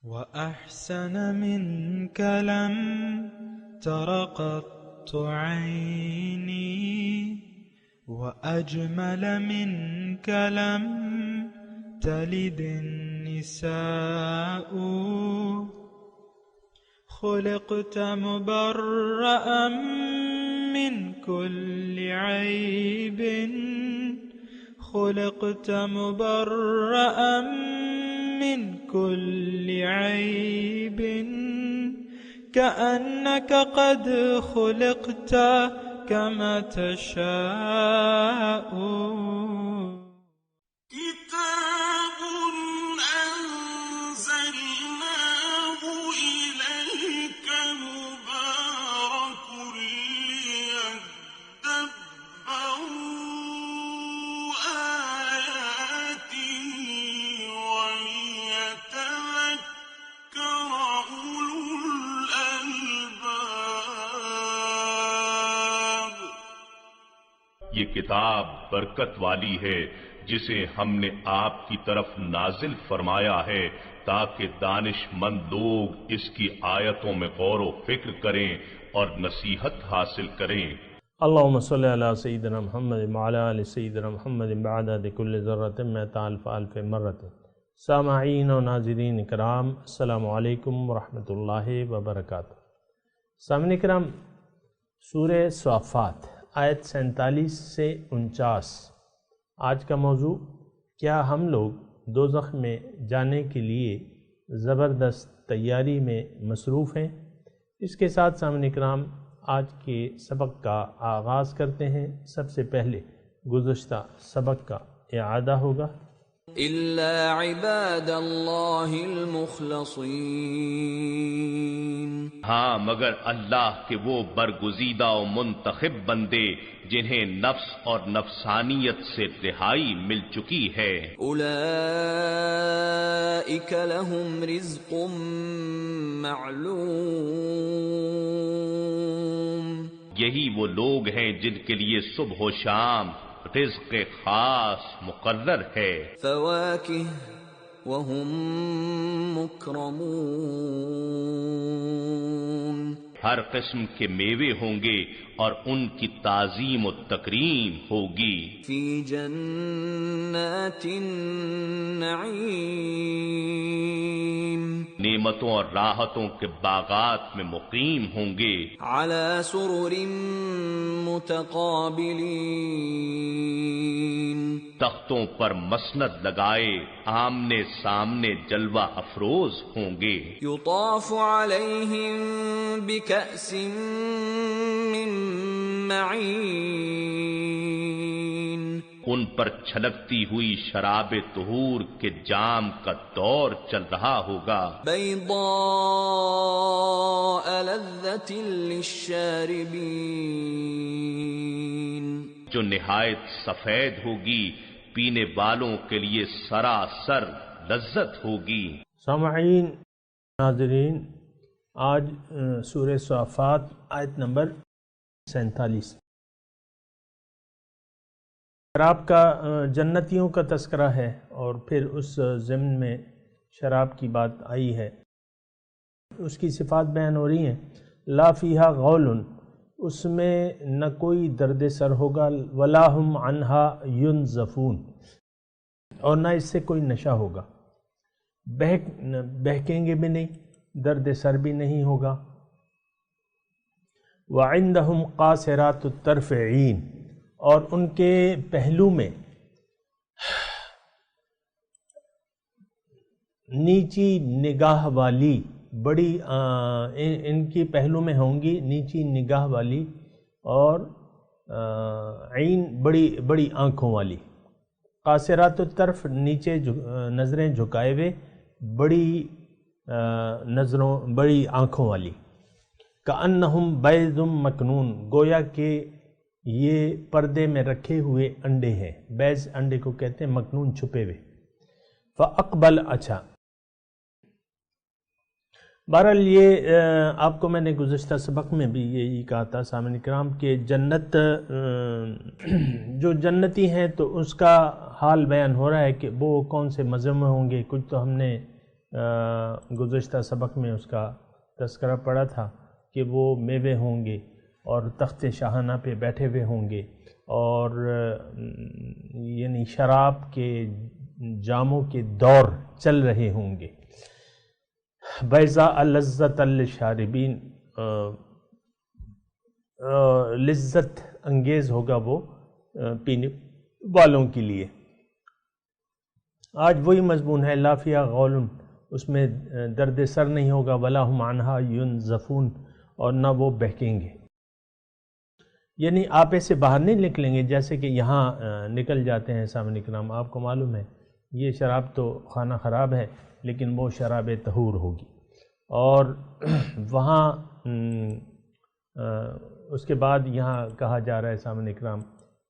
وأحسن منك لم تر قط عيني وأجمل منك لم تلد النساء خلقت مبرأ من كل عيب خلقت مبرأ من كل عيب كأنك قد خلقت كما تشاء كتاب أنزلناه إليك مبارك ليدبروا آياته وليتذكر أولو الألباب۔ یہ کتاب برکت والی ہے جسے ہم نے آپ کی طرف نازل فرمایا ہے تاکہ دانش مند لوگ اس کی آیتوں میں غور و فکر کریں اور نصیحت حاصل کریں۔ اللہم صلی علی سیدنا محمد وعلی آل سیدنا محمد بعدد کل ذرۃ مئۃ الف الف مرۃ۔ سامعین و ناظرین کرام، السلام علیکم ورحمۃ اللہ وبرکاتہ۔ سامعین کرام، سورہ صافات آیت 47 سے 49۔ آج کا موضوع، کیا ہم لوگ دوزخ میں جانے کے لیے زبردست تیاری میں مصروف ہیں؟ اس کے ساتھ سامعین کرام آج کے سبق کا آغاز کرتے ہیں۔ سب سے پہلے گزشتہ سبق کا اعادہ ہوگا۔ إلا عباد اللہ المخلصین، ہاں مگر اللہ کے وہ برگزیدہ و منتخب بندے جنہیں نفس اور نفسانیت سے رہائی مل چکی ہے۔ اولئک لہم رزق معلوم، یہی وہ لوگ ہیں جن کے لیے صبح و شام رزق خاص مقرر ہے۔ فواکہ وہم مکرمون، ہر قسم کے میوے ہوں گے اور ان کی تعظیم و تکریم ہوگی۔ فی جنات النعیم، نعمتوں اور راحتوں کے باغات میں مقیم ہوں گے۔ علی سرر متقابلین، تختوں پر مسند لگائے آمنے سامنے جلوہ افروز ہوں گے۔ یطاف علیہم بکأس من معین، ان پر چھلکتی ہوئی شراب طہور کے جام کا دور چل رہا ہوگا۔ بیضاء لذۃ للشاربین، جو نہایت سفید ہوگی، پینے والوں کے لیے سراسر لذت ہوگی۔ سامعین ناظرین، آج سورہ صافات آیت نمبر 47۔ شراب کا جنتیوں کا تذکرہ ہے، اور پھر اس ضمن میں شراب کی بات آئی ہے، اس کی صفات بیان ہو رہی ہیں۔ لا فیہا غول، اس میں نہ کوئی درد سر ہوگا، ولا ہم عنہا ینزفون، اور نہ اس سے کوئی نشہ ہوگا، بہکیں گے بھی نہیں، درد سر بھی نہیں ہوگا۔ وعندہم قاصرات الطرف عین، اور ان کے پہلو میں نیچی نگاہ والی بڑی ان کی پہلو میں ہوں گی نیچی نگاہ والی اور عین بڑی آنکھوں والی۔ قاصرات الطرف نیچے نظریں جھکائے ہوئے، بڑی آنکھوں والی۔ کأنہم بیض مکنون، گویا کہ یہ پردے میں رکھے ہوئے انڈے ہیں۔ بیض انڈے کو کہتے ہیں، مکنون چھپے ہوئے۔ فاقبل، اچھا بہرحال یہ آپ کو میں نے گزشتہ سبق میں بھی یہی کہا تھا سامعین کرام کہ جنت جو جنتی ہیں تو اس کا حال بیان ہو رہا ہے کہ وہ کون سے مزے میں ہوں گے۔ کچھ تو ہم نے گزشتہ سبق میں اس کا تذکرہ پڑا تھا کہ وہ میوے ہوں گے اور تخت شاہانہ پہ بیٹھے ہوئے ہوں گے اور یعنی شراب کے جاموں کے دور چل رہے ہوں گے. بیضاء لذۃ للشاربین، لذت انگیز ہوگا وہ پینے والوں کے لیے. آج وہی مضمون ہے، لا فیہا غول، اس میں درد سر نہیں ہوگا، ولا ہم عنہا ینزفون، اور نہ وہ بہکیں گے. یعنی آپ ایسے باہر نہیں نکلیں گے جیسے کہ یہاں نکل جاتے ہیں. سامنے کرام، آپ کو معلوم ہے یہ شراب تو خانہ خراب ہے لیکن وہ شراب طہور ہوگی. اور وہاں اس کے بعد یہاں کہا جا رہا ہے سامنے کرام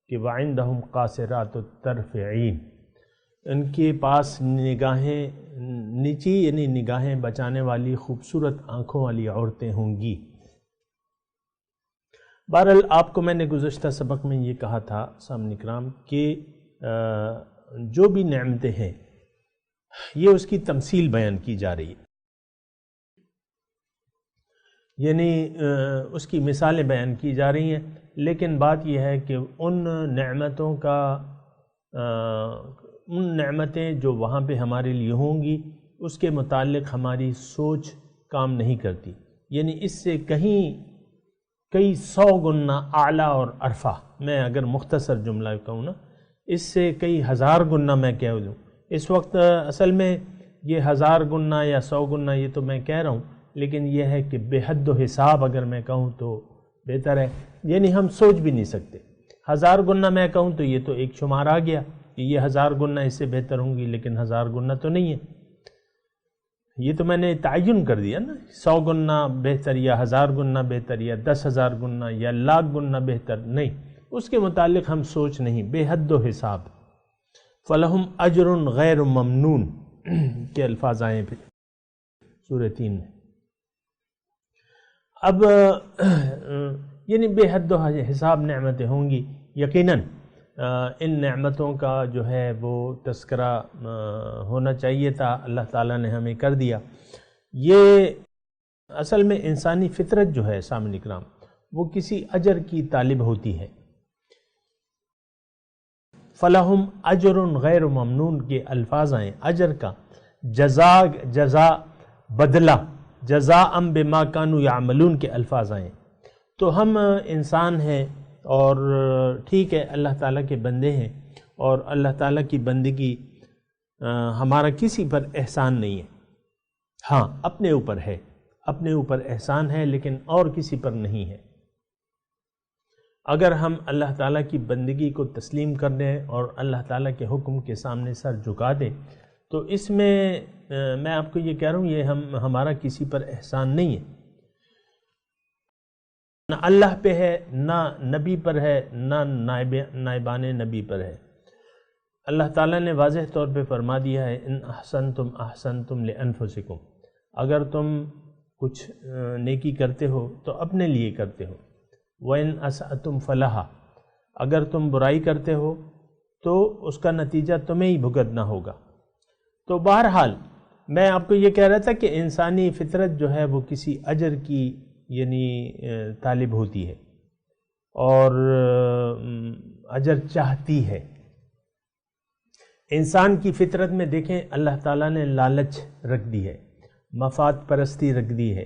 کہ وعندہم قاصرات الطرف عین، ان کے پاس نگاہیں نیچی یعنی نگاہیں بچانے والی خوبصورت آنکھوں والی عورتیں ہوں گی. بہرحال آپ کو میں نے گزشتہ سبق میں یہ کہا تھا سامنے کرام کہ جو بھی نعمتیں ہیں یہ اس کی تمثیل بیان کی جا رہی ہے، یعنی اس کی مثالیں بیان کی جا رہی ہیں. لیکن بات یہ ہے کہ ان نعمتیں جو وہاں پہ ہمارے لیے ہوں گی اس کے متعلق ہماری سوچ کام نہیں کرتی. یعنی اس سے کئی 100 گنا اعلیٰ اور ارفع، میں اگر مختصر جملہ کہوں نا، اس سے کئی 1000 گنا میں کہہ دوں. اس وقت اصل میں یہ 1000 گنا یا 100 گنا یہ تو میں کہہ رہا ہوں، لیکن یہ ہے کہ بے حد و حساب اگر میں کہوں تو بہتر ہے. یعنی ہم سوچ بھی نہیں سکتے. 1000 گنا میں کہوں تو یہ تو ایک شمار آ گیا کہ یہ 1000 گنا اس سے بہتر ہوں گی، لیکن 1000 گنا تو نہیں ہے. یہ تو میں نے تعین کر دیا نا، 100 گنا بہتر یا 1000 گنا بہتر یا 10,000 گنا یا لاکھ گنا بہتر نہیں، اس کے متعلق ہم سوچ نہیں، بے حد و حساب. فَلَهُمْ أَجْرٌ غَيْرُ مَمْنُونَ کے الفاظ آئے پھر سورہ 3 میں. اب یعنی بے حد و حساب نعمتیں ہوں گی. یقیناً ان نعمتوں کا جو ہے وہ تذکرہ ہونا چاہیے تھا، اللہ تعالیٰ نے ہمیں کر دیا. یہ اصل میں انسانی فطرت جو ہے سامنے کرام وہ کسی اجر کی طالب ہوتی ہے. فَلَهُمْ أَجْرٌ غَيْرُ مَمْنُونَ کے الفاظ آئیں، اجر کا جزا بدلہ، جزاء بما كانوا يعملون کے الفاظ آئیں. تو ہم انسان ہیں اور ٹھیک ہے اللہ تعالیٰ کے بندے ہیں، اور اللہ تعالیٰ کی بندگی ہمارا کسی پر احسان نہیں ہے. ہاں اپنے اوپر ہے، اپنے اوپر احسان ہے، لیکن اور کسی پر نہیں ہے. اگر ہم اللہ تعالیٰ کی بندگی کو تسلیم کر دیں اور اللہ تعالیٰ کے حکم کے سامنے سر جھکا دیں تو اس میں میں آپ کو یہ کہہ رہا ہوں یہ ہمارا کسی پر احسان نہیں ہے. نہ اللہ پہ ہے، نہ نبی پر ہے، نہ نائبان نبی پر ہے. اللہ تعالیٰ نے واضح طور پہ فرما دیا ہے ان احسنتم احسنتم لانفسکم، اگر تم کچھ نیکی کرتے ہو تو اپنے لیے کرتے ہو. وَإِنْ أَسَأْتُمْ فَلَهَا، اگر تم برائی کرتے ہو تو اس کا نتیجہ تمہیں ہی بھگتنا ہوگا. تو بہرحال میں آپ کو یہ کہہ رہا تھا کہ انسانی فطرت جو ہے وہ کسی اجر کی یعنی طالب ہوتی ہے اور اجر چاہتی ہے. انسان کی فطرت میں دیکھیں اللہ تعالیٰ نے لالچ رکھ دی ہے، مفاد پرستی رکھ دی ہے،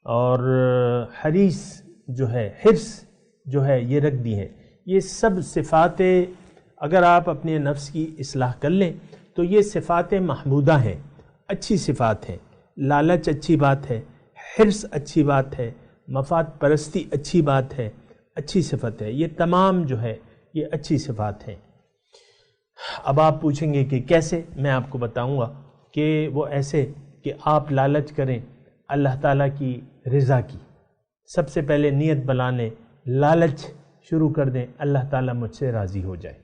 اور حریص جو ہے، حرص جو ہے یہ رکھ دی ہے. یہ سب صفات اگر آپ اپنے نفس کی اصلاح کر لیں تو یہ صفات محمودہ ہیں، اچھی صفات ہیں. لالچ اچھی بات ہے، حرص اچھی بات ہے، مفاد پرستی اچھی بات ہے، اچھی صفت ہے. یہ تمام جو ہے یہ اچھی صفات ہیں. اب آپ پوچھیں گے کہ کیسے؟ میں آپ کو بتاؤں گا کہ وہ ایسے کہ آپ لالچ کریں اللہ تعالیٰ کی رضا کی. سب سے پہلے نیت بلانے لالچ شروع کر دیں اللہ تعالیٰ مجھ سے راضی ہو جائے.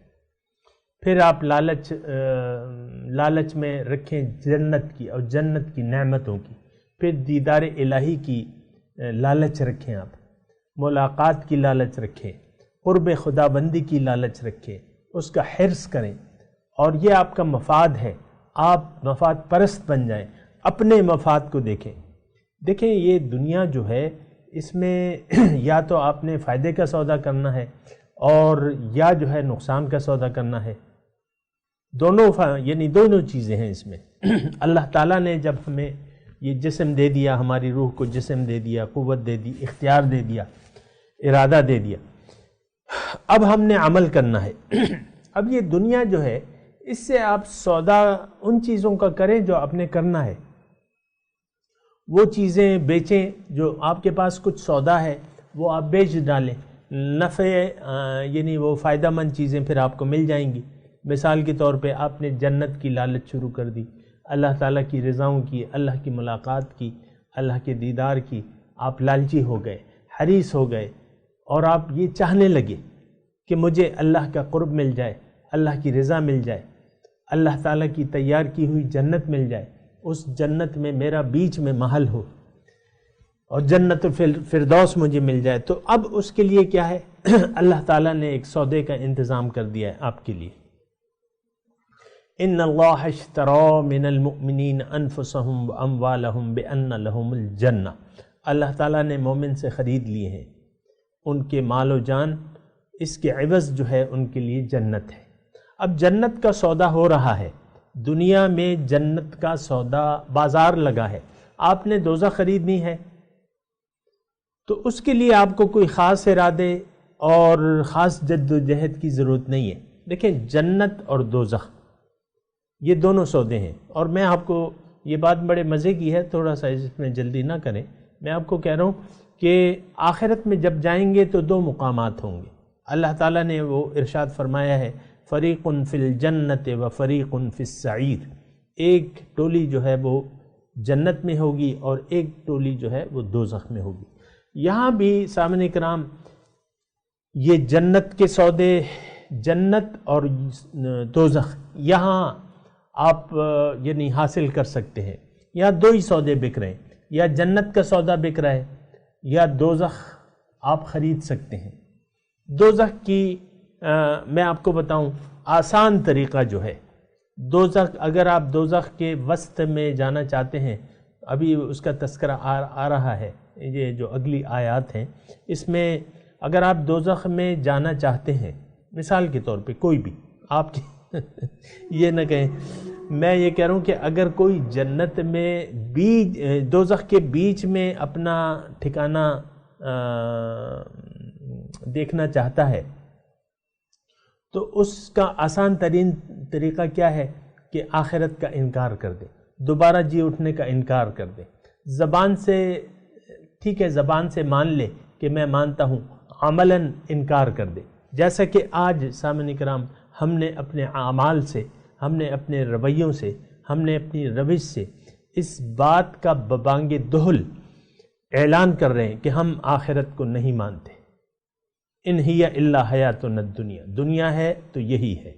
پھر آپ لالچ میں رکھیں جنت کی اور جنت کی نعمتوں کی. پھر دیدار الہی کی لالچ رکھیں، آپ ملاقات کی لالچ رکھیں، قرب خدا بندی کی لالچ رکھیں، اس کا حرص کریں. اور یہ آپ کا مفاد ہے، آپ مفاد پرست بن جائیں. اپنے مفاد کو دیکھیں. دیکھیں یہ دنیا جو ہے اس میں یا تو آپ نے فائدے کا سودا کرنا ہے اور یا جو ہے نقصان کا سودا کرنا ہے. دونوں چیزیں ہیں اس میں. اللہ تعالیٰ نے جب ہمیں یہ جسم دے دیا، ہماری روح کو جسم دے دیا، قوت دے دی، اختیار دے دیا، ارادہ دے دیا، اب ہم نے عمل کرنا ہے. اب یہ دنیا جو ہے اس سے آپ سودا ان چیزوں کا کریں جو آپ نے کرنا ہے. وہ چیزیں بیچیں جو آپ کے پاس کچھ سودا ہے وہ آپ بیچ ڈالیں. نفع یعنی وہ فائدہ مند چیزیں پھر آپ کو مل جائیں گی. مثال کے طور پہ آپ نے جنت کی لالچ شروع کر دی، اللہ تعالیٰ کی رضاؤں کی، اللہ کی ملاقات کی، اللہ کے دیدار کی. آپ لالچی ہو گئے، حریص ہو گئے، اور آپ یہ چاہنے لگے کہ مجھے اللہ کا قرب مل جائے، اللہ کی رضا مل جائے، اللہ تعالیٰ کی تیار کی ہوئی جنت مل جائے، اس جنت میں میرا بیچ میں محل ہو اور جنت الفردوس مجھے مل جائے. تو اب اس کے لیے کیا ہے؟ اللہ تعالیٰ نے ایک سودے کا انتظام کر دیا ہے آپ کے لیے. ان اللہ اشتری من المؤمنین انفسهم واموالهم بان لهم الجنہ. اللہ تعالیٰ نے مومن سے خرید لیے ہیں ان کے مال و جان، اس کے عوض جو ہے ان کے لیے جنت ہے. اب جنت کا سودا ہو رہا ہے، دنیا میں جنت کا سودا بازار لگا ہے. آپ نے دوزخ خریدنی ہے تو اس کے لیے آپ کو کوئی خاص ارادے اور خاص جد و جہد کی ضرورت نہیں ہے. دیکھیں جنت اور دوزخ یہ دونوں سودے ہیں. اور میں آپ کو یہ بات بڑے مزے کی ہے، تھوڑا سا اس میں جلدی نہ کریں. میں آپ کو کہہ رہا ہوں کہ آخرت میں جب جائیں گے تو دو مقامات ہوں گے. اللہ تعالیٰ نے وہ ارشاد فرمایا ہے فریق فی الجنت و فریق فی السعیر. ایک ٹولی جو ہے وہ جنت میں ہوگی اور ایک ٹولی جو ہے وہ دوزخ میں ہوگی. یہاں بھی سامعین کرام یہ جنت کے سودے، جنت اور دوزخ یہاں آپ یعنی حاصل کر سکتے ہیں. یا دو ہی سودے بک رہے ہیں، یا جنت کا سودا بک رہا ہے یا دوزخ آپ خرید سکتے ہیں. دوزخ کی میں آپ کو بتاؤں آسان طریقہ جو ہے دوزخ، اگر آپ دوزخ کے وسط میں جانا چاہتے ہیں، ابھی اس کا تذکرہ آ رہا ہے، یہ جو اگلی آیات ہیں اس میں اگر آپ دوزخ میں جانا چاہتے ہیں، مثال کے طور پہ کوئی بھی آپ یہ نہ کہیں، میں یہ کہہ رہا ہوں کہ اگر کوئی جنت میں دوزخ کے بیچ میں اپنا ٹھکانہ دیکھنا چاہتا ہے تو اس کا آسان ترین طریقہ کیا ہے کہ آخرت کا انکار کر دے، دوبارہ جی اٹھنے کا انکار کر دے. زبان سے ٹھیک ہے، زبان سے مان لے کہ میں مانتا ہوں، عملاً انکار کر دے. جیسا کہ آج سامعین کرام ہم نے اپنے اعمال سے، ہم نے اپنے رویوں سے، ہم نے اپنی روش سے اس بات کا ببانگ دہل اعلان کر رہے ہیں کہ ہم آخرت کو نہیں مانتے. ان ہی الا حیاتنا الدنیا، دنیا ہے تو یہی ہے.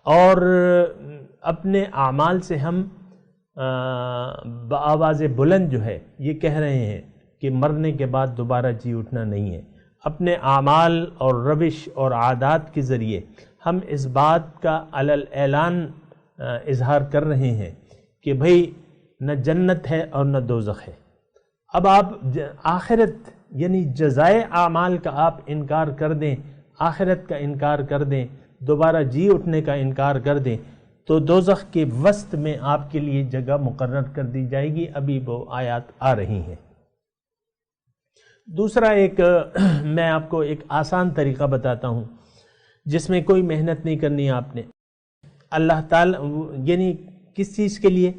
اور اپنے اعمال سے ہم بآواز بلند جو ہے یہ کہہ رہے ہیں کہ مرنے کے بعد دوبارہ جی اٹھنا نہیں ہے. اپنے اعمال اور روش اور عادات کے ذریعے ہم اس بات کا علی الاعلان اظہار کر رہے ہیں کہ بھئی نہ جنت ہے اور نہ دوزخ ہے. اب آپ آخرت یعنی جزائے اعمال کا آپ انکار کر دیں، آخرت کا انکار کر دیں، دوبارہ جی اٹھنے کا انکار کر دیں تو دوزخ کے وسط میں آپ کے لیے جگہ مقرر کر دی جائے گی. ابھی وہ آیات آ رہی ہیں. دوسرا ایک میں آپ کو ایک آسان طریقہ بتاتا ہوں جس میں کوئی محنت نہیں کرنی آپ نے. اللہ تعالیٰ یعنی کس چیز کے لیے؟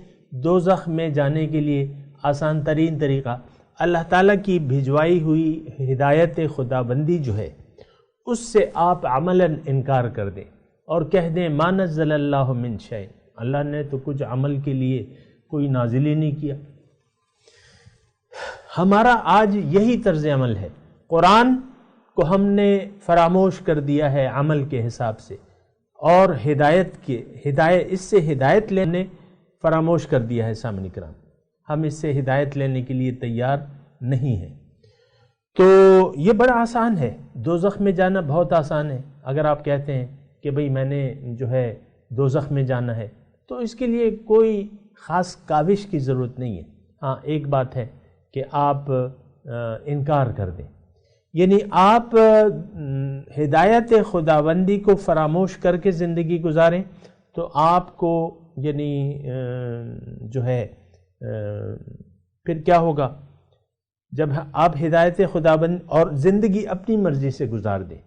دوزخ میں جانے کے لیے آسان ترین طریقہ اللہ تعالیٰ کی بھجوائی ہوئی ہدایت خداوندی جو ہے اس سے آپ عملاً انکار کر دیں اور کہہ دیں ما نزل اللہ من شیء، اللہ نے تو کچھ عمل کے لیے کوئی نازل ہی نہیں کیا. ہمارا آج یہی طرز عمل ہے. قرآن کو ہم نے فراموش کر دیا ہے عمل کے حساب سے، اور اس سے ہدایت لینے فراموش کر دیا ہے. سامعین کرام ہم اس سے ہدایت لینے کے لیے تیار نہیں ہیں. تو یہ بڑا آسان ہے، دوزخ میں جانا بہت آسان ہے. اگر آپ کہتے ہیں کہ بھئی میں نے جو ہے دوزخ میں جانا ہے تو اس کے لیے کوئی خاص کاوش کی ضرورت نہیں ہے۔ ہاں ایک بات ہے کہ آپ انکار کر دیں، یعنی آپ ہدایت خداوندی کو فراموش کر کے زندگی گزاریں تو آپ کو یعنی جو ہے پھر کیا ہوگا جب آپ ہدایت خداوند اور زندگی اپنی مرضی سے گزار دیں۔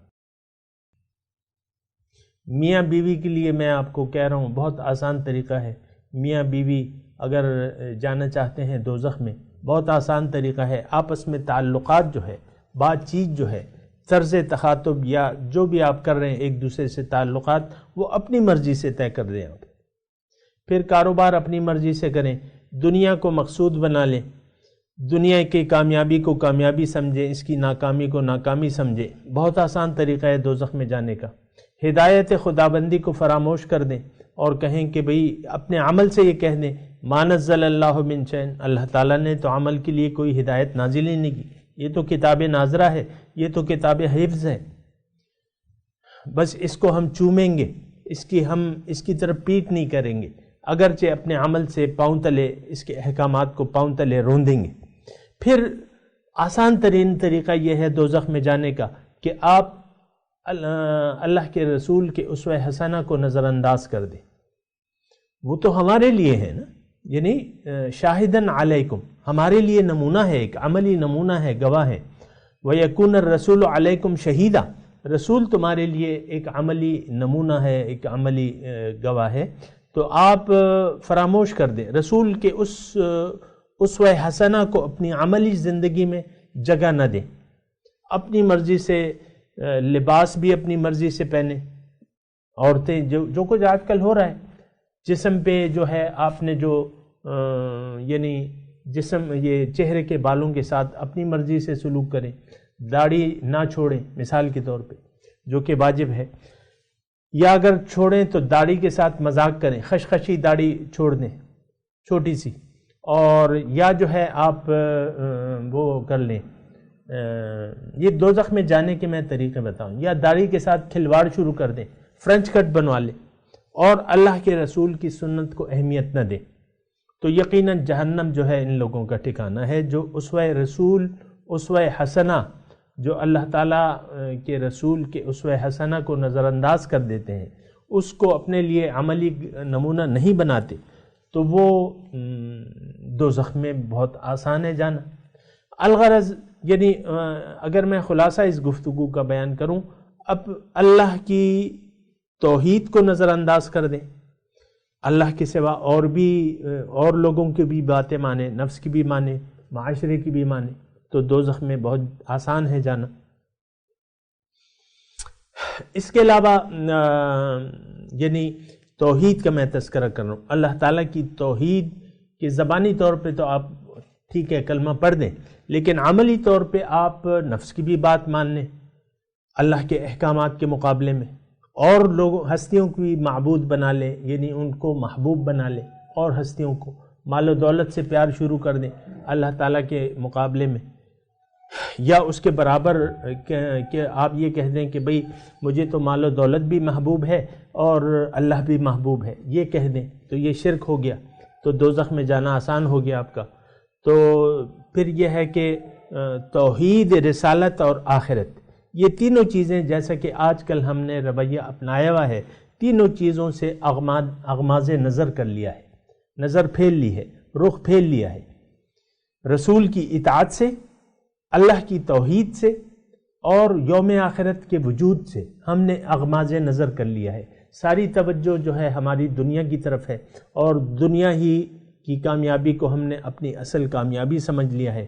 میاں بیوی کے لیے میں آپ کو کہہ رہا ہوں بہت آسان طریقہ ہے، میاں بیوی اگر جانا چاہتے ہیں دوزخ میں بہت آسان طریقہ ہے، آپس میں تعلقات جو ہے، بات چیت جو ہے، طرز تخاطب یا جو بھی آپ کر رہے ہیں ایک دوسرے سے تعلقات، وہ اپنی مرضی سے طے کر دیں آپ۔ پھر کاروبار اپنی مرضی سے کریں، دنیا کو مقصود بنا لیں، دنیا کی کامیابی کو کامیابی سمجھیں، اس کی ناکامی کو ناکامی سمجھیں۔ بہت آسان طریقہ ہے دوزخ میں جانے کا۔ ہدایت خداوندی کو فراموش کر دیں اور کہیں کہ بھئی اپنے عمل سے یہ کہہ دیں ما نزل اللہ من شیء، اللہ تعالیٰ نے تو عمل کے لیے کوئی ہدایت نازل ہی نہیں کی، یہ تو کتاب ناظرہ ہے، یہ تو کتاب حفظ ہے، بس اس کو ہم چومیں گے، ہم اس کی طرف پیٹ نہیں کریں گے، اگرچہ اپنے عمل سے پاؤں تلے اس کے احکامات کو پاؤں تلے روندیں گے۔ پھر آسان ترین طریقہ یہ ہے دوزخ میں جانے کا کہ آپ اللہ کے رسول کے اسوہ حسنہ کو نظر انداز کر دیں، وہ تو ہمارے لیے ہے نا، یعنی شاہدن علیکم، ہمارے لیے نمونہ ہے، ایک عملی نمونہ ہے، گواہ ہے۔ وَيَكُونَ الرَّسُولُ عَلَيْكُمْ شَهِيدًا، رسول تمہارے لیے ایک عملی نمونہ ہے، ایک عملی گواہ ہے، تو آپ فراموش کر دیں، رسول کے اس اسوہ حسنہ کو اپنی عملی زندگی میں جگہ نہ دیں، اپنی مرضی سے لباس بھی اپنی مرضی سے پہنیں، عورتیں جو کچھ آج کل ہو رہا ہے، جسم پہ جو ہے آپ نے جو یعنی جسم یہ چہرے کے بالوں کے ساتھ اپنی مرضی سے سلوک کریں، داڑھی نہ چھوڑیں مثال کے طور پہ جو کہ واجب ہے، یا اگر چھوڑیں تو داڑھی کے ساتھ مذاق کریں، خشخشی داڑھی چھوڑ دیں چھوٹی سی، اور یا جو ہے آپ وہ کر لیں، یہ دوزخ میں جانے کے میں طریقے بتاؤں، یا داڑھی کے ساتھ کھلواڑ شروع کر دیں، فرنچ کٹ بنوا لیں اور اللہ کے رسول کی سنت کو اہمیت نہ دیں، تو یقیناً جہنم جو ہے ان لوگوں کا ٹھکانہ ہے جو اسوہ رسول، اسوہ حسنہ، جو اللہ تعالیٰ کے رسول کے اسوہ حسنہ کو نظر انداز کر دیتے ہیں، اس کو اپنے لیے عملی نمونہ نہیں بناتے، تو وہ دوزخ میں بہت آسان ہے جانا۔ الغرض یعنی اگر میں خلاصہ اس گفتگو کا بیان کروں، اب اللہ کی توحید کو نظر انداز کر دیں، اللہ کے سوا اور لوگوں کی بھی باتیں مانیں، نفس کی بھی مانیں، معاشرے کی بھی مانیں، تو دوزخ میں بہت آسان ہے جانا۔ اس کے علاوہ یعنی توحید کا میں تذکرہ کر رہا ہوں، اللہ تعالیٰ کی توحید کی زبانی طور پہ تو آپ ٹھیک ہے کلمہ پڑھ دیں، لیکن عملی طور پہ آپ نفس کی بھی بات مان لیں اللہ کے احکامات کے مقابلے میں، اور ہستیوں کو بھی معبود بنا لیں، یعنی ان کو محبوب بنا لیں، اور ہستیوں کو مال و دولت سے پیار شروع کر دیں اللہ تعالیٰ کے مقابلے میں، یا اس کے برابر کہ آپ یہ کہہ دیں کہ بھئی مجھے تو مال و دولت بھی محبوب ہے اور اللہ بھی محبوب ہے، یہ کہہ دیں تو یہ شرک ہو گیا، تو دوزخ میں جانا آسان ہو گیا آپ کا۔ تو پھر یہ ہے کہ توحید، رسالت اور آخرت، یہ تینوں چیزیں جیسا کہ آج کل ہم نے رویہ اپنایا ہوا ہے، تینوں چیزوں سے اغماز نظر کر لیا ہے، نظر پھیر لی ہے، رخ پھیر لیا ہے، رسول کی اطاعت سے، اللہ کی توحید سے اور یوم آخرت کے وجود سے ہم نے اغماز نظر کر لیا ہے، ساری توجہ جو ہے ہماری دنیا کی طرف ہے، اور دنیا ہی کی کامیابی کو ہم نے اپنی اصل کامیابی سمجھ لیا ہے،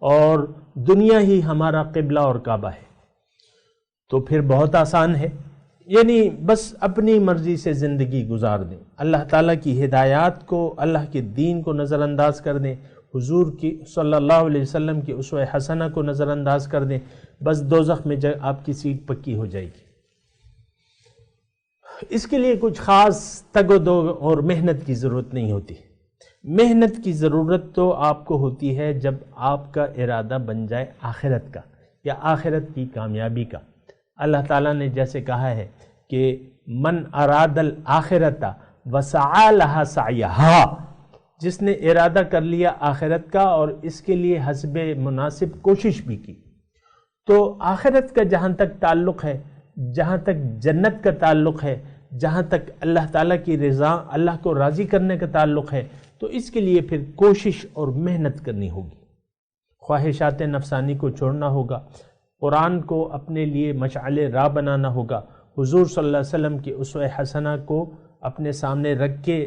اور دنیا ہی ہمارا قبلہ اور کعبہ ہے، تو پھر بہت آسان ہے، یعنی بس اپنی مرضی سے زندگی گزار دیں، اللہ تعالیٰ کی ہدایات کو، اللہ کے دین کو نظر انداز کر دیں، حضور کی صلی اللہ علیہ وسلم کی اسوہ حسنہ کو نظر انداز کر دیں، بس دوزخ میں آپ کی سیٹ پکی ہو جائے گی۔ اس کے لیے کچھ خاص تگ و دو اور محنت کی ضرورت نہیں ہوتی، محنت کی ضرورت تو آپ کو ہوتی ہے جب آپ کا ارادہ بن جائے آخرت کا یا آخرت کی کامیابی کا۔ اللہ تعالیٰ نے جیسے کہا ہے کہ من اراد الآخرت وسعی لہا سعیہا، جس نے ارادہ کر لیا آخرت کا اور اس کے لیے حسب مناسب کوشش بھی کی، تو آخرت کا جہاں تک تعلق ہے، جہاں تک جنت کا تعلق ہے، جہاں تک اللہ تعالیٰ کی رضا، اللہ کو راضی کرنے کا تعلق ہے، تو اس کے لیے پھر کوشش اور محنت کرنی ہوگی، خواہشات نفسانی کو چھوڑنا ہوگا، قرآن کو اپنے لیے مشعل راہ بنانا ہوگا، حضور صلی اللہ علیہ وسلم کی اسوہ حسنہ کو اپنے سامنے رکھ کے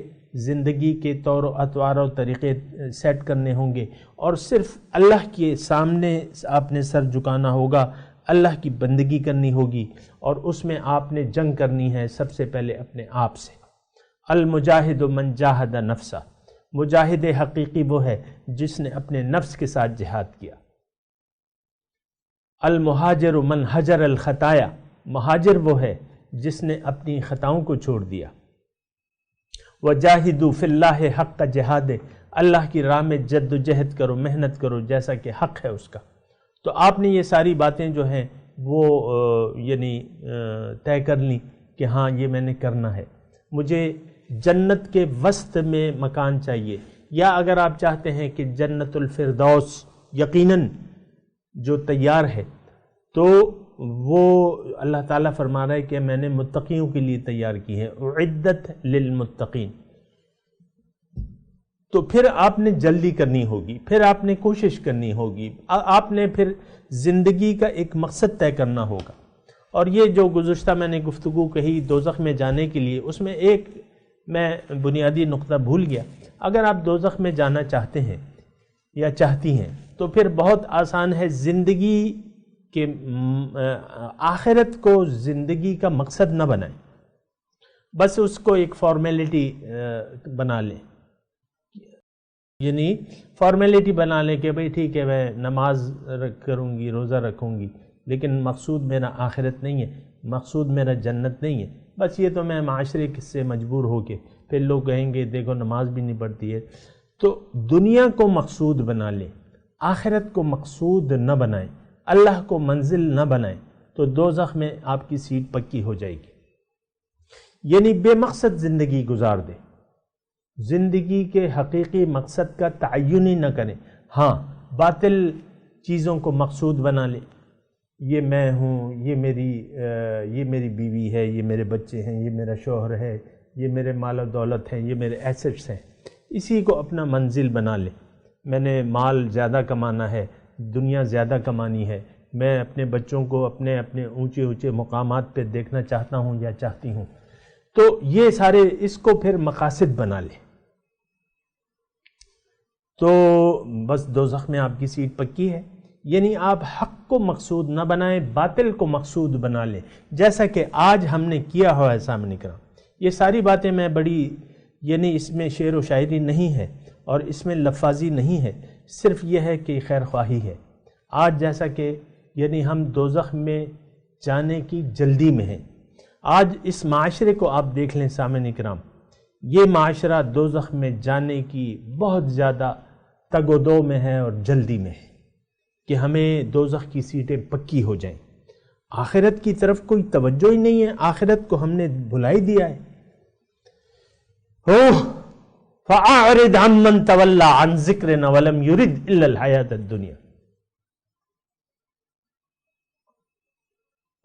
زندگی کے طور و اطوار و طریقے سیٹ کرنے ہوں گے، اور صرف اللہ کے سامنے آپ نے سر جھکانا ہوگا، اللہ کی بندگی کرنی ہوگی، اور اس میں آپ نے جنگ کرنی ہے سب سے پہلے اپنے آپ سے۔ المجاہد من جاہد نفسہ، مجاہد حقیقی وہ ہے جس نے اپنے نفس کے ساتھ جہاد کیا۔ المہاجر من حجر الخطایا، مہاجر وہ ہے جس نے اپنی خطاؤں کو چھوڑ دیا۔ وجاہدوا فی اللہ حق جہاد، اللہ کی راہ میں جد و جہد کرو، محنت کرو جیسا کہ حق ہے اس کا۔ تو آپ نے یہ ساری باتیں جو ہیں وہ یعنی طے کر لیں کہ ہاں یہ میں نے کرنا ہے، مجھے جنت کے وسط میں مکان چاہیے، یا اگر آپ چاہتے ہیں کہ جنت الفردوس یقیناً جو تیار ہے، تو وہ اللہ تعالیٰ فرما رہا ہے کہ میں نے متقیوں کے لیے تیار کی ہے، اعدت للمتقین۔ تو پھر آپ نے جلدی کرنی ہوگی، پھر آپ نے کوشش کرنی ہوگی، آپ نے پھر زندگی کا ایک مقصد طے کرنا ہوگا۔ اور یہ جو گزشتہ میں نے گفتگو کہی دوزخ میں جانے کے لیے، اس میں ایک میں بنیادی نقطہ بھول گیا۔ اگر آپ دوزخ میں جانا چاہتے ہیں یا چاہتی ہیں تو پھر بہت آسان ہے، زندگی کے آخرت کو زندگی کا مقصد نہ بنائیں، بس اس کو ایک فارمیلٹی بنا لیں، یعنی فارمیلٹی بنا لیں کہ بھئی ٹھیک ہے میں نماز کروں گی، روزہ رکھوں گی، لیکن مقصود میرا آخرت نہیں ہے، مقصود میرا جنت نہیں ہے، بس یہ تو میں معاشرے سے مجبور ہو کے، پھر لوگ کہیں گے دیکھو نماز بھی نہیں پڑھتی ہے۔ تو دنیا کو مقصود بنا لیں، آخرت کو مقصود نہ بنائیں، اللہ کو منزل نہ بنائیں، تو دوزخ میں آپ کی سیٹ پکی ہو جائے گی۔ یعنی بے مقصد زندگی گزار دیں، زندگی کے حقیقی مقصد کا تعین ہی نہ کریں۔ ہاں باطل چیزوں کو مقصود بنا لیں، یہ میں ہوں، یہ میری بیوی ہے، یہ میرے بچے ہیں، یہ میرا شوہر ہے، یہ میرے مال و دولت ہیں، یہ میرے ایسٹس ہیں، اسی کو اپنا منزل بنا لیں۔ میں نے مال زیادہ کمانا ہے، دنیا زیادہ کمانی ہے، میں اپنے بچوں کو اپنے اونچے اونچے مقامات پہ دیکھنا چاہتا ہوں یا چاہتی ہوں، تو یہ سارے اس کو پھر مقاصد بنا لیں، تو بس دوزخ میں آپ کی سیٹ پکی ہے۔ یعنی آپ حق کو مقصود نہ بنائیں، باطل کو مقصود بنا لیں، جیسا کہ آج ہم نے کیا ہوا ہے سامنے کرام۔ یہ ساری باتیں میں بڑی یعنی اس میں شعر و شاعری نہیں ہے اور اس میں لفاظی نہیں ہے، صرف یہ ہے کہ خیر خواہی ہے۔ آج جیسا کہ یعنی ہم دوزخ میں جانے کی جلدی میں ہیں، آج اس معاشرے کو آپ دیکھ لیں سامعین کرام، یہ معاشرہ دوزخ میں جانے کی بہت زیادہ تگ و دو میں ہے اور جلدی میں ہے کہ ہمیں دوزخ کی سیٹیں پکی ہو جائیں۔ آخرت کی طرف کوئی توجہ ہی نہیں ہے، آخرت کو ہم نے بھلا ہی دیا ہے۔ فَأَعْرِضْ عَمَّنْ تَوَلَّى عَنْ ذِكْرِنَا وَلَمْ يُرِدْ إِلَّا الْحَيَاةَ الدُّنْيَا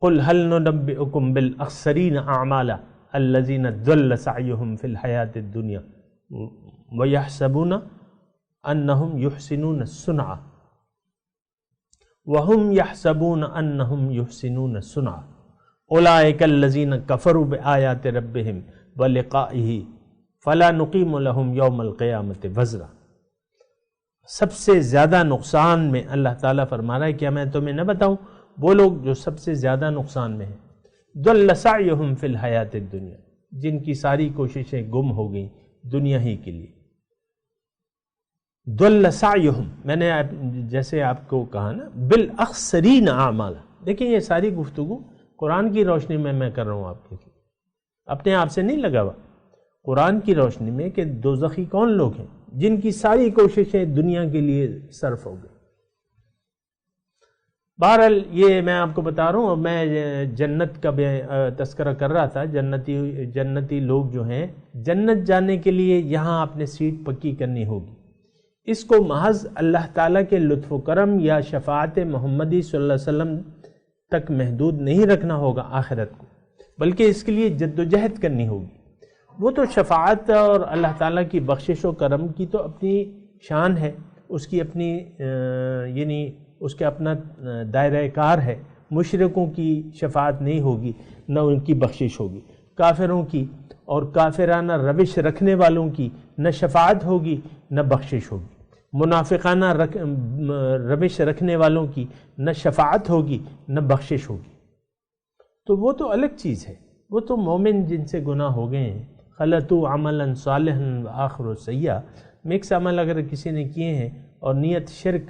قُلْ هَلْ نُنَبِّئُكُمْ بِالْأَخْسَرِينَ أَعْمَالًا الَّذِينَ ضَلَّ سَعْيُهُمْ فِي الْحَيَاةِ الدُّنْيَا وَيَحْسَبُونَ أَنَّهُمْ يُحْسِنُونَ صُنْعًا وَهُمْ يَحْسَبُونَ أَنَّهُمْ يُحْسِنُونَ صُنْعًا أُولَئِكَ الَّذِينَ كَفَرُوا بِآيَاتِ رَبِّهِمْ وَلِقَائِهِ فَلَا نُقِيمُ لَهُمْ يَوْمَ الْقِيَامَةِ وَزْرًا۔ سب سے زیادہ نقصان میں اللہ تعالیٰ فرما رہا ہے کیا میں تمہیں نہ بتاؤں وہ لوگ جو سب سے زیادہ نقصان میں ہیں، ضَلَّ سَعْيُهُمْ فِي الْحَيَاةِ الدُّنْيَا، جن کی ساری کوششیں گم ہو گئیں دنیا ہی کے لیے۔ ضَلَّ سَعْيُهُمْ، میں نے جیسے آپ کو کہا نا بِالْأَخْسَرِينَ أَعْمَالًا، دیکھیں یہ ساری گفتگو قرآن کی روشنی میں کر رہا ہوں آپ کے لیے، اپنے آپ سے نہیں لگا ہوا، قرآن کی روشنی میں کہ دوزخی کون لوگ ہیں جن کی ساری کوششیں دنیا کے لیے صرف ہو گئی۔ بہرحال یہ میں آپ کو بتا رہا ہوں، میں جنت کا تذکرہ کر رہا تھا، جنتی لوگ جو ہیں جنت جانے کے لیے یہاں اپنے سیٹ پکی کرنی ہوگی. اس کو محض اللہ تعالیٰ کے لطف و کرم یا شفاعت محمدی صلی اللہ علیہ وسلم تک محدود نہیں رکھنا ہوگا آخرت کو، بلکہ اس کے لیے جد و جہد کرنی ہوگی. وہ تو شفاعت اور اللہ تعالیٰ کی بخشش و کرم کی تو اپنی شان ہے، اس کی اپنی یعنی اس کے اپنا دائرہ کار ہے. مشرکوں کی شفاعت نہیں ہوگی، نہ ان کی بخشش ہوگی. کافروں کی اور کافرانہ روش رکھنے والوں کی نہ شفاعت ہوگی نہ بخشش ہوگی. منافقانہ روش رکھنے والوں کی نہ شفاعت ہوگی نہ بخشش ہوگی. تو وہ تو الگ چیز ہے. وہ تو مومن جن سے گناہ ہو گئے ہیں، خلطوا عملا صالحا وآخر سیئا، مکس عمل اگر کسی نے کیے ہیں اور نیت شرک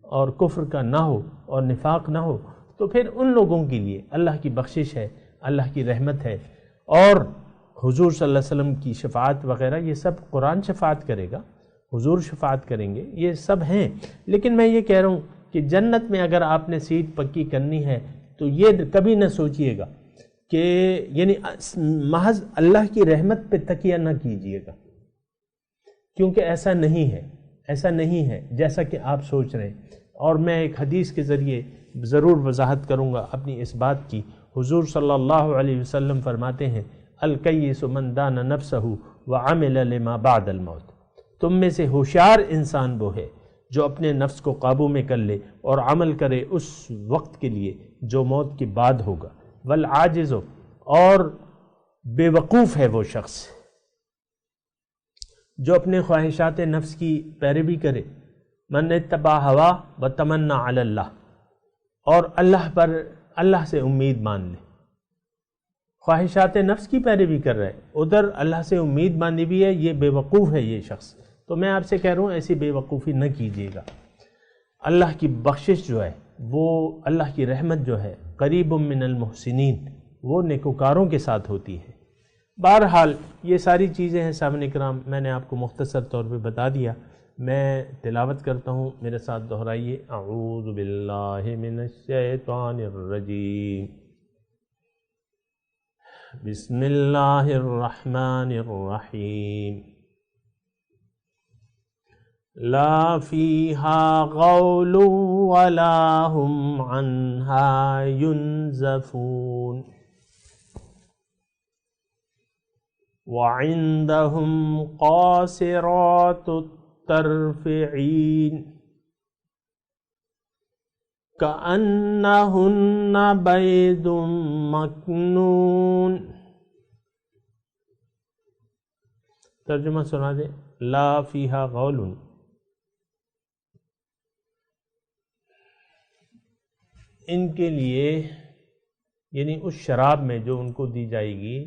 اور کفر کا نہ ہو اور نفاق نہ ہو، تو پھر ان لوگوں کے لیے اللہ کی بخشش ہے، اللہ کی رحمت ہے، اور حضور صلی اللہ علیہ وسلم کی شفاعت وغیرہ یہ سب قرآن شفاعت کرے گا، حضور شفاعت کریں گے، یہ سب ہیں. لیکن میں یہ کہہ رہا ہوں کہ جنت میں اگر آپ نے سیٹ پکی کرنی ہے تو یہ کبھی نہ سوچئے گا کہ یعنی محض اللہ کی رحمت پہ تکیہ نہ کیجئے گا، کیونکہ ایسا نہیں ہے، ایسا نہیں ہے جیسا کہ آپ سوچ رہے ہیں. اور میں ایک حدیث کے ذریعے ضرور وضاحت کروں گا اپنی اس بات کی. حضور صلی اللہ علیہ وسلم فرماتے ہیں الکیس من دان نفسہ وعمل لما بعد الموت. تم میں سے ہوشیار انسان وہ ہے جو اپنے نفس کو قابو میں کر لے اور عمل کرے اس وقت کے لیے جو موت کے بعد ہوگا. والعاجز، اور بے وقوف ہے وہ شخص جو اپنے خواہشات نفس کی پیروی کرے. من اتبع ہوا وتمنا علی اللہ، اور اللہ سے امید مان لے. خواہشات نفس کی پیروی کر رہے، ادھر اللہ سے امید باندھی بھی ہے، یہ بے وقوف ہے یہ شخص. تو میں آپ سے کہہ رہا ہوں ایسی بے وقوفی نہ کیجیے گا. اللہ کی بخشش جو ہے، وہ اللہ کی رحمت جو ہے، قریب من المحسنین، وہ نیکوکاروں کے ساتھ ہوتی ہے. بہرحال یہ ساری چیزیں ہیں سامعین کرام، میں نے آپ کو مختصر طور پہ بتا دیا. میں تلاوت کرتا ہوں، میرے ساتھ دہرائیے. اعوذ باللہ من الشیطان الرجیم، بسم اللہ الرحمن الرحیم. لا فیہا غول ولا ہم عنہا ینزفون وعندہم قاصرات الطرف عین کأنہن بید مکنون. ترجمہ سنا دیں. لا فیہا غول، ان کے لیے یعنی اس شراب میں جو ان کو دی جائے گی،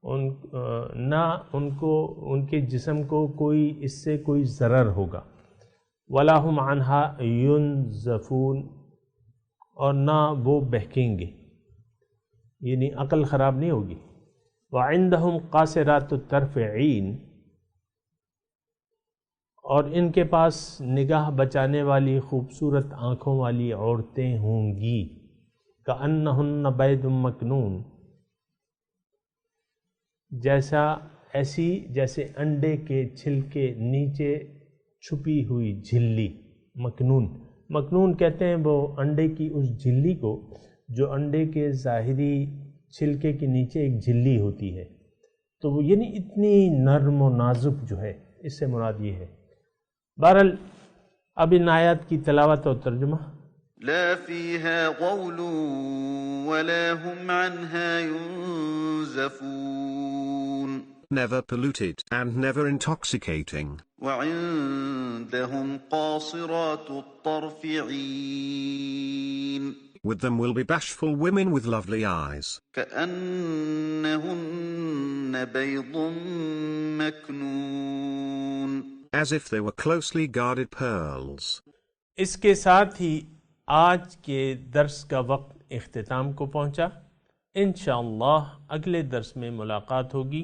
نہ ان کے جسم کو کوئی اس سے کوئی ضرر ہوگا. ولا ہم عنہا ینزفون، اور نہ وہ بہکیں گے، یعنی عقل خراب نہیں ہوگی. وعندہم قاصرات الطرف عین، اور ان کے پاس نگاہ بچانے والی خوبصورت آنکھوں والی عورتیں ہوں گی. کأنہن بید مکنون، جیسے انڈے کے چھلکے نیچے چھپی ہوئی جھلی. مکنون کہتے ہیں وہ انڈے کی اس جھلی کو جو انڈے کے ظاہری چھلکے کے نیچے ایک جھلی ہوتی ہے. تو وہ یعنی اتنی نرم و نازک جو ہے، اس سے مراد یہ ہے. بہرحال اب ان آیات کی تلاوت اور ترجمہ. لا فيها غول ولا هم عنها ينزفون. Never polluted and never intoxicating. وعندهم قاصرات الطرف عين. With them will be bashful women with lovely eyes. كأنهن بيض مكنون. As if they were closely guarded pearls. اس کے ساتھ ہی آج کے درس کا وقت اختتام کو پہنچا. انشاءاللہ اگلے درس میں ملاقات ہوگی.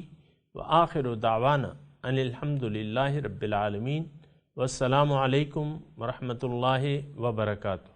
وآخر دعوانا ان الحمدللہ رب العالمین. والسلام علیکم ورحمۃ اللہ وبرکاتہ.